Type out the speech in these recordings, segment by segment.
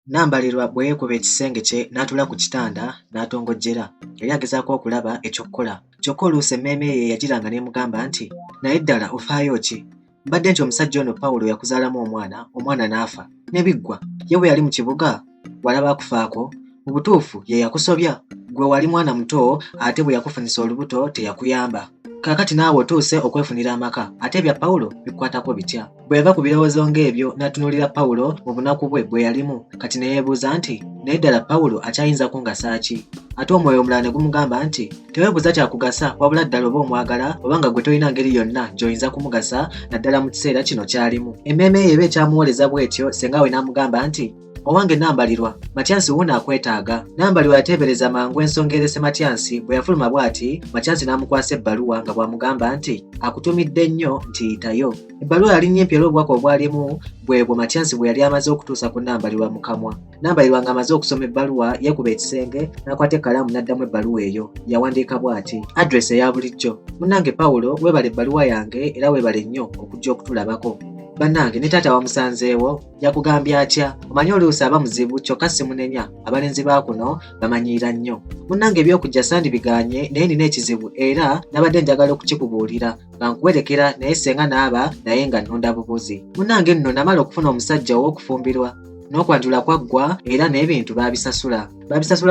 Nambalirwa bwe yeekuba ekisenge kye n'atula ku kitanda n'atongojjera. Yali agezaako okulaba eky'okkola. Kyokka oluusi emmeeme ye yagiranga n'emugamba nti, naye ddala ofaayo ki? Mbadde nti omusajja ono Pawulo yakuzaalamu omwana n'afa. Ne biggwa, ye bwe yali mu kibuga walaba akufaako? Mu butuufu ye yakusobya? Gwe wali mwana muto ate bwe yakufunisa olubuto teyakuyamba. Kaakati naawe otuuse okwefunira amaka, ate ebya Pawulo bikwatako bitya? Bwe yava ku birowoozo ng'ebyo n'atunuulira Pawulo mu bunaku bwe yalimu, kati ne yeebuuza nti, naye ddala Pawulo akyayinza kungasa ki? Ate omwoyo omulala ne gumugamba nti, teweebuuza kyakugasa, wabula ddala oba omwagala oba nga gwe tolina ngeri yonna gy'oyinza kumugasa naddala mu kiseera kino ky'alimu. Emmeeme ye eba ekyamuwoleza bw'etyo senga we n'amugamba nti, owange Nambalirwa, Matyansi wuuno akwetaaga. Nambalirwa yateebereza mangu ensonga erese Matyansi bwe yafuluma bw'ati, Matyansi n'amukwasa ebbaluwa nga bw'amugamba nti akutumidde nnyo nti yitayo. Ebbaluwa yali nnyimpi era obubaka obwalimu bwebwo Matyansi bwe yali amaze okutuusa ku Nambalirwa mu kamwa. Nambalirwa ng'amaze okusoma ebbaluwa yeekuba ekisenge n'akwata ekkalaamu n'addamu ebbaluwa eyo. Yawandiika bw'ati, adresi eya bulijjo. Munnange Pawulo, weebale ebbaluwa yange era weebale nnyo okujja okutulabako. Bannange ne taata wamusanzeewo yakugambye atya? Omanyi oluusi aba muzibu kyokka simunenya, abalenzi ba kuno bamanyiira nnyo. Munnange ebyokujja sandibiganye naye nina ekizibu era nabadde njagala okukikubuulira nga nkuwerekera naye senga naaba naye nga nnonda bubuzi. Munnange nno namala okufuna omusajja ow'okufumbirwa n'okwanjula kwaggwa era n'ebintu baabisasula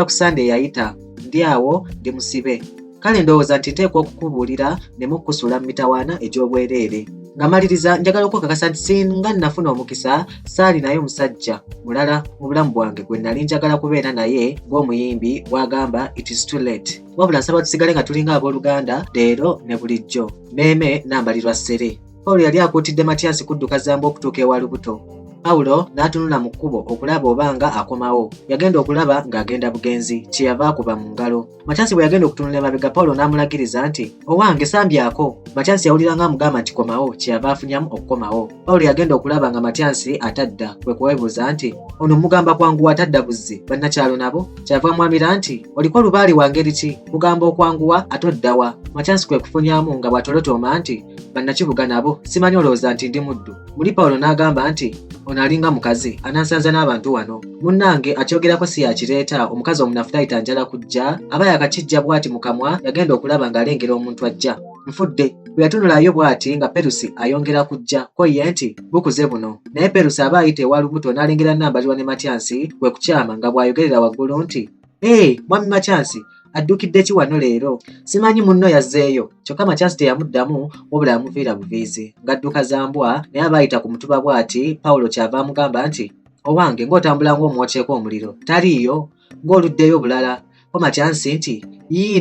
ku Sande eyayita. Ndi awo ndi musibe. Kale ndowooza nti nteekwa okukubuulira ne mukkusula mu mitawaana egy'obwereere. Ngamaliriza njagala okukakasa nti singa nafuna omukisa saali naye omusajja mulala mu bulamu bwange gwe nali njagala kubeera naye ng'omuyimbi bw'agamba it is too late. Wabula nsaba tusigale nga tulinga abooluganda leero ne bulijjo. Mmeeme Nambalirwa ssere. Pawulo yali akuutidde Matyansi kudduka Zamba okutuuka ewa lubuto. Pawulo n'atunula mu kkubo okulaba obanga akomawo. Yagenda okulaba ng'agenda bugenzi, kyeyava akuba mu ngalo. Matyansi bwe yagenda okutunula emabega, Pawulo n'amulagiriza nti, owange sambyako. Matyansi yawulira ng'amugamba nti komawo, kyeyava afunyamu okukomawo. Pawulo yagenda okulaba nga Matyansi atadda, kwe kuweebuuza nti, ono mugamba kwanguwa atadda buzzi bannakyalo nabo? Kyeyava amwamira nti, oliko lubaali wa ngeri ki? Kugamba okwanguwa atoddawa? Matyansi kwe kufunyamu nga bw'atolotooma nti, bannakibuga nabo simanyi olowooza nti ndi muddu. Muli Pawulo n'agamba nti, ono alinga mukazi anansanza n'abantu wano. Munnange akyogerako si yakireeta, omukazi omunafu tayita njala kujja, aba yakakijja bw'ati mu kamwa. Yagenda okulaba ng'alengera omuntu ajja. Nfudde. Bwe yatunulayo bw'ati nga Perusi ayongera kujja, ko ye nti bukuze buno. Naye Perusi aba ayita ewa lubuto n'alengera Nambalirwa ne Matyansi kwe kukyama nga bw'ayogerera waggulu nti, mwami Matyansi, addukidde ki wano leero? Simanyi munno yazzeeyo. Kyokka Matyansi teyamuddamu wabula yamuviira buviizi ng'adduka za mbwa. Naye aba ayita ku mutuba bw'ati, Pawulo kyava amugamba nti, owange ng'otambula ng'omwokyeko omuliro, taliiyo? Ng'oluddeyo bulala? Ko Matyansi nti,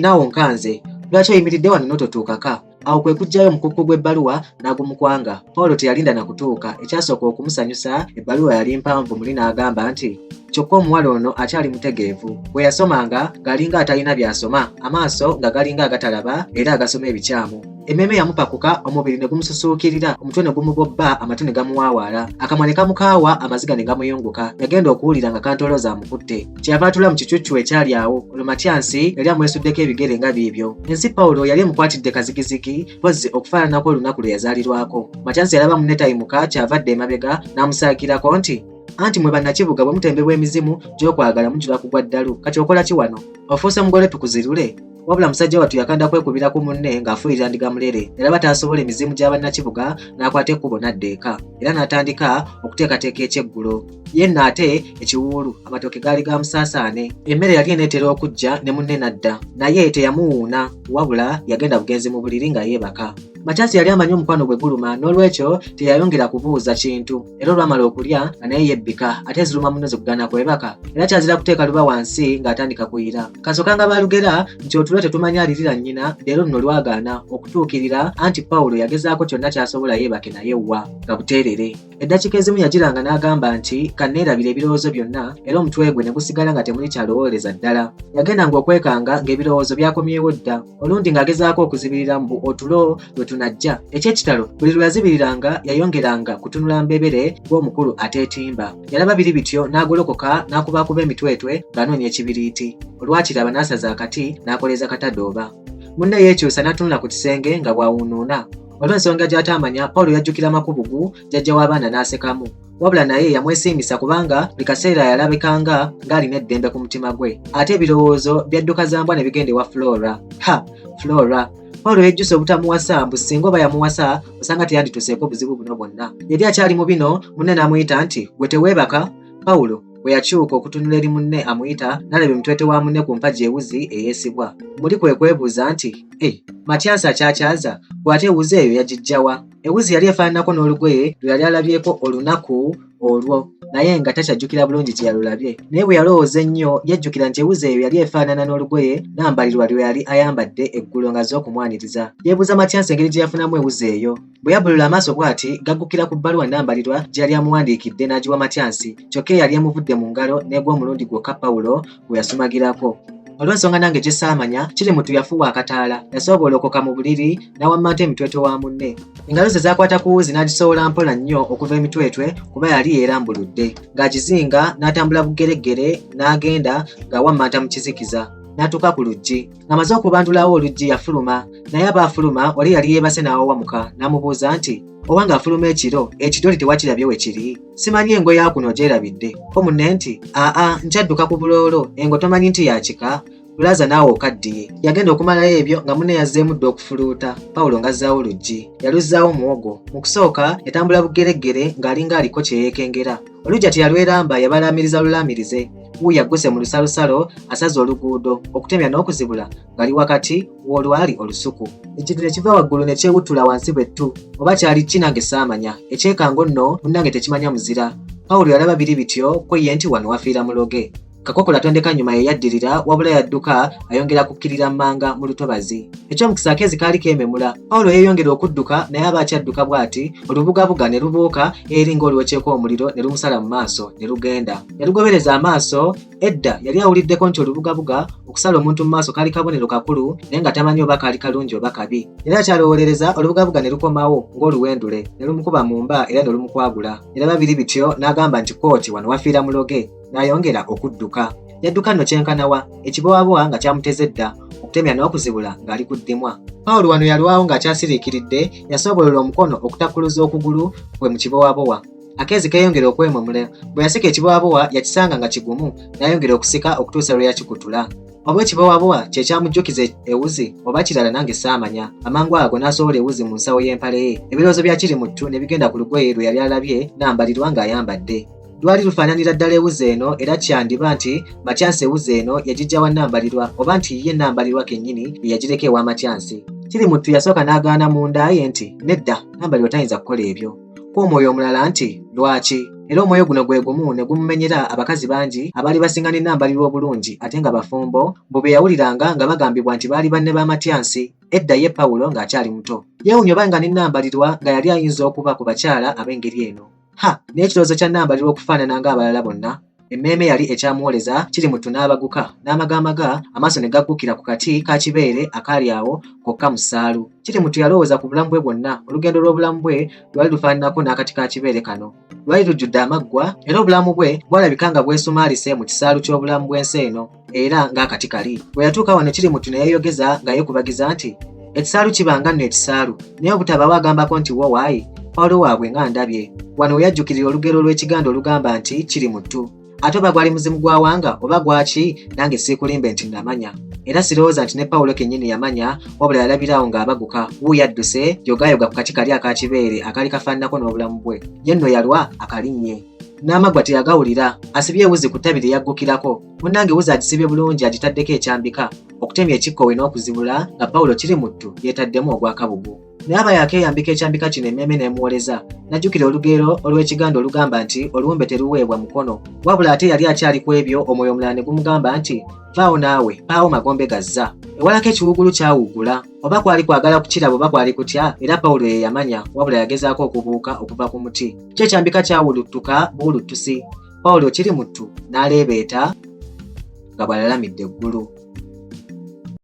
naawe nkanze, lwaki oyimiridde wano n'ototuukaka? Awo kwe kuggyayo omukukku gw'ebbaluwa n'agumukwanga. Pawulo teyalinda na kutuuka. Ekyasooka okumusanyusa, ebbaluwa yali mpanvu. Muli n'agamba nti, kyokka omuwala ono akyali mutegeevu. Bwe yasomanga ng'alinga atalina by'asoma, amaaso nga galinga agatalaba era agasoma ebikyamu. Emmeeme yamupakuka, omubiri ne gumususuukirira, omutwe ne gumugobba, amatu ne gamuwaawaala, akamwa ne kamukaawa, amaziga ne gamuyunguka. Yagenda okuwulira nga kantolooza amukutte. Kyeyava atula mu kicuccu ekyali awo. Olwo Matyansi yali amwesuddeko ebigere nga biibyo. Ensi Pawulo yali emukwatidde kazigizigi, mpozzi okufaananako olunaku lwe yazaalirwako. Matyansi yalaba munne tayimuka, kyavadde emabega n'amusaakirako nti, anti mwe bannakibuga bwe mutembebwa emizimu gy'okwagala mujula kugwa ddalu. Kati okola ki wano? Ofuuse mugole tukuzirule? Wabula musajja wattu yakanda kwekubira ku munne ng'afuuyirira ndiga mulere. Eraba taasobola emizimu gy'abannakibuga n'akwata ekkubo n'adda eka. Era n'atandika okuteekateeka ekyeggulo. Yenna ate ekiwuulu, amatooke gaali ga musaasaane. Emmere yali eneetera okujja ne munne n'adda. Naye teyamuwuuna, wabula yagenda bugenzi mu buliri nga yeebaka. Matyansi yali amanyi omukwano gwe guluma, n'olwekyo teyayongera kubuuza kintu. Era olwamala okulya nga naye yebbika, ate eziruma munno zikugaana kwebaka. Era kyazira kuteeka luba wansi ng'atandika kuyira. Kasooka nga baalugera nti otulo tetumanya alirira nnyina, leero nno lwagaana okutuukirira, anti Pawulo yagezaako kyonna ky'asobola yeebake naye wa nga buteerere. Eddakiika ezimu yagiranga n'agamba nti kanneerabira ebirowoozo byonna, era omutwe gwe ne gusigala nga temuli kyalowooleza ddala. Yagendanga okwekanga ng'ebirowoozo byakomyewo dda, olundi ng'agezaako okuzibirira mbu otulo lwe tunajja. Eky'ekitalo buli lwe yazibiriranga yayongeranga kutunula mbebere ng'omukulu ateetimba. Yalaba biri bityo n'agolokoka n'akubaakuba emitwetwe ng'anoonya ekibiriiti. Olwakiraba n'asaza akati n'akoleza katadooba. Munne yeekyusa n'atunula ku kisenge nga bw'awuunuuna. Olw'ensonga gy'ataamanya, Pawulo yajjukira makubugu jjajja w'abaana n'asekamu. wabula naye yamwesiimisa kubanga buli kaseera yalabikanga ng'alina eddembe ku mutima gwe. Ate ebirowoozo byadduka za mbwa ne bigenda ewa Flora. Flora Pawulo yejjusa obutamuwasa mbu singa oba yamuwasa osanga teyandituseeko buzibu buno bwonna. Yali akyali mu bino, munne n'amuyita nti gwe teweebaka. Pawulo bwe yakyuka okutunula eri munne amuyita n'alaba emitwetwe wa munne ku mpagi ewuzi eyeesibwa. Muli kwe kwebuuza nti Matyansi akyakyaza bw'ate ewuzi eyo yagiggyawa? Ewuzi yali efaananako n'olugoye lwe yali alabyeko olunaku olwo, naye nga takyajjukira bulungi kye yalulabye. Naye bwe yalowooza ennyo yajjukira nti ewuzi eyo yali efaanana n'olugoye n'ambalirwa lwe yali ayambadde eggulo ng'azze okumwaniriza. Yeebuuza Matyansi engeri gye yafunamu ewuzi eyo. Bwe yabbulula amaaso bw'ati gaggukira ku bbaluwa nnambalirwa gye yali amuwandiikidde n'agiwa Matyansi, kyokka yali emuvudde mu ngalo n'egwa omulundi gwokka Pawulo gwe yasumagirako. Olw'ensonga nange gye saamanya, Kirimuttu yafuuwa akataala, yasoobolokoka mu buliri n'awammanta emitwetwe wa munne. Engalo ze zaakwata ku wuzi n'agisoola mpola nnyo okuva emitwetwe kuba yali yeerambuludde. Ng'agizinga n'atambula bugeregere n'agenda ng'awammanta mu kizikiza. N'atuuka ku luggi. Ng'amaze okubandulawo oluggi yafuluma, naye aba afuluma wali yali yeebase n'awawamuka n'amubuuza nti oba ng'afuluma ekiro tewakirabye we kiri? Simanyi engo ya kuno gyerabidde. Ko munne nti nkyadduka ku buloolo, engo tomanyi nti yakika? Bulaza naawe okaddiye. Yagenda okumalayo ebyo nga munne yazzeemu dda okufuluuta. Pawulo ng'azzaawo oluggi. Yaluzzaawo muwogo. Mu kusooka yatambula bugeregere ng'alinga aliko kye yeekengera. Oluggi teyalweramba, yabalaamiriza lulaamirize. Wuuyo yagguse mu lusalosalo asaze oluguudo okutemya n'okuzibula ngali wakati w'olwali olusuku. Ekintu ekiva waggulu ne kyewuttula wansi bwettu, oba kyali kinange saamanya. Ekyekango nno munnange tekimanya muzira. Pawulo yalaba biri bityo kwe ye nti wano wafiira muloge. Kakokola tondeka nyuma ye yaddirira wabula yadduka ayongera kukkirira mmanga mu lutobazi. Eky'omukisa akeezi kaali keememula. Pawulo yeeyongera okudduka naye aba akyadduka bw'ati, olubugabuga ne lubuuka eri ng'olwokyeko omuliro ne lumusala mu maaso ne lugenda. Yalugobereza amaaso. Edda yali awuliddeko nti olubugabuga okusala omuntu mu maaso kaali kabonero kakulu naye nga tamanyi oba kaali kalungi oba kabi. Era akyalowolereza olubugabuga ne lukomawo ng'oluwendule ne lumukuba mu mba era ne lumukwagula. Era babiri bityo n'agamba nti kooti wano wafiira muloge. N'ayongera okudduka. Yadduka nno kyenkanawa, ekibowabowa nga kyamuteze dda, okutemya n'okuzibula ng'ali ku ddimwa. Pawulo wano yalwawo ng'akyasiriikiridde, yasoobolola omukono okutakkuluza okugulu kwe mu kibowabowa. Akeezi keeyongera okwememula. Bwe yasika ekibowabowa yakisanga nga kigumu, n'ayongera okusika okutuusa lwe yakikutula. Oba ekibowabowa kye kyamujjukiza ewuzi oba kirala nange saamanya. Amangu ago n'asowola ewuzi mu nsawo y'empale ye. Ebirowoozo bya Kirimuttu ne bigenda ku lugoye lwe yali alabye n'ambalirwa ng'ayambadde. Lwali lufaananira ddala ewuzi eno era kyandiba nti Matyansi ewuzi eno yagiggyawa nnambalirwa oba nti ye nnambalirwa kennyini yagireka ewa Matyansi. Kirimuttu yasooka n'agaana munda ye nti nedda, nnambalirwa tayinza kukola ebyo. Ko omwoyo omulala nti lwaki? Era omwoyo guno gwe gumu ne gumumenyera abakazi bangi abaali basinga n'ennambalirwa obulungi ate nga bafumbo, bo be yawuliranga nga bagambibwa nti baali banne ba Matyansi. Edda ye Pawulo ng'akyali muto yeewuunya oba nga n'ennambalirwa nga yali ayinza okuba ku bakyala ab'engeri eno. N'ekirowoozo kya nnambalirwa okufaanana ng'abalala bonna. Emmeeme yali ekyamuwoleza. Kirimuttu n'abaguka n'amagaamaga, amaaso ne gaggukira ku kati ka kibeere akaali awo kokka mu ssaalu. Kirimuttu yalowooza ku bulamu bwe bwonna. Olugendo lw'obulamu bwe lwali lufaananako n'akati ka kibeere kano. Lwali lujjudde amaggwa era obulamu bwe bwalabika nga bwesumaalise mu kisaalu ky'obulamu bw'ensi eno era ng'akati kali. Bwe yatuuka wano Kirimuttu ne yeeyogeza nga yeekubagiza nti ekisaalu kibanga nno ekisaalu, naye obutabawo agambako nti wo waayi Pawulo waabwe nga ndabye. Wano yajjukirira olugero lw'ekiganda olugamba nti Kirimuttu. Ate oba gwali muzimu gwa wanga oba gwaki nange siikulimbe nti namanya. Era sirowooza nti ne Pawulo kennyini yamanya wabula yalabirawo ng'abaguka. Wuuyo adduse yogayoga ku kati kali aka kibeere akaali kafaananako n'obulamu bwe. Ye nno yalwa akalinnye. N'amaggwa teyagawulira. Asibye ewuzi ku ttabi lye yaggukirako. Munnange ewuzi agisibye bulungi agitaddeko ekyambika okutemya ekikkowe n'okuzibula nga Pawulo Kirimuttu yeetaddemu ogwakabugu. Naye aba yakeeyambika ekyambika kino emmeeme n'emuwoleza. Najjukira olugero olw'ekiganda olugamba nti oluwumbe teruweebwa mukono. Wabula ate yali akyali ku ebyo omwoyo omulala ne gumugamba nti vaawo naawe paawo magombe gazza. Ewalako ekiwugulu kyawugula. Oba kwali kwagala kukiraba oba kwali kutya, era Pawulo ye yamanya wabula yagezaako okubuuka okuva ku muti. Kyo ekyambika kyawuluttuka buwuluttusi. Pawulo Kirimuttu n'aleebeeta nga bw'alalamidde eggulu.